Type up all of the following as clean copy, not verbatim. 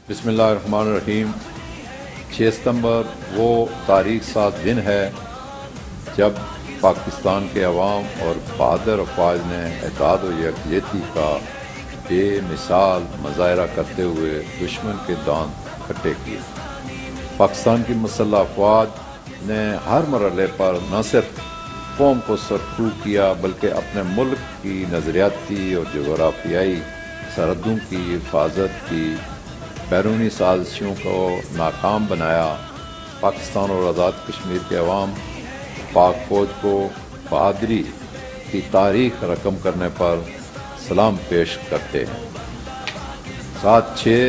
बिस्मिल्लाहिर्रहमानिर्रहीम। 6 सितंबर वो तारीख साथ दिन है जब पाकिस्तान के अवाम और बहादुर अफवाज ने इत्तेहाद और यकजहती का बेमिसाल मुजाहरा करते हुए दुश्मन के दांत खट्टे किए। पाकिस्तान की मुसल्लह अफवाज ने हर मरहले पर न सिर्फ कौम को सरखू किया बल्कि अपने मुल्क की नज़रियाती और जोग्राफियाई सरहदों की हिफाजत की बैरूनी साजिशों को नाकाम बनाया। पाकिस्तान और आज़ाद कश्मीर के अवाम पाक फौज को बहादुरी की तारीख रकम करने पर सलाम पेश करते हैं। 6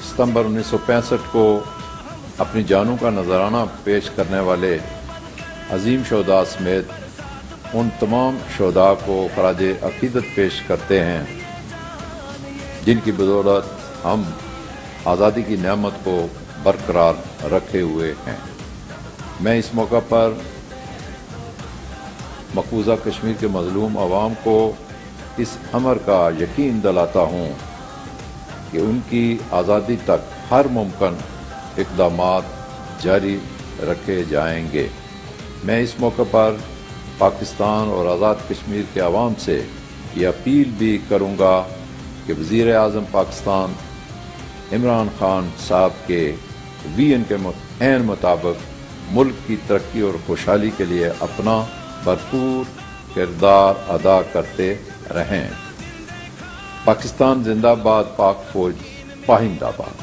सितंबर 1965 को अपनी जानों का नजराना पेश करने वाले अजीम शोहदा समेत उन तमाम शोहदा को खराज अकीदत पेश करते हैं जिनकी बदौलत हम आज़ादी की नेमत को बरकरार रखे हुए हैं। मैं इस मौका पर मकबूजा कश्मीर के मजलूम अवाम को इस अमर का यकीन दिलाता हूँ कि उनकी आज़ादी तक हर मुमकिन इक़दामात जारी रखे जाएंगे। मैं इस मौके पर पाकिस्तान और आज़ाद कश्मीर के अवाम से ये अपील भी करूँगा कि वज़ीर आज़म पाकिस्तान इमरान खान साहब के विजन के ऐन मुताबिक मुल्क की तरक्की और खुशहाली के लिए अपना भरपूर किरदार अदा करते रहें। पाकिस्तान जिंदाबाद, पाक फौज पाइंदाबाद।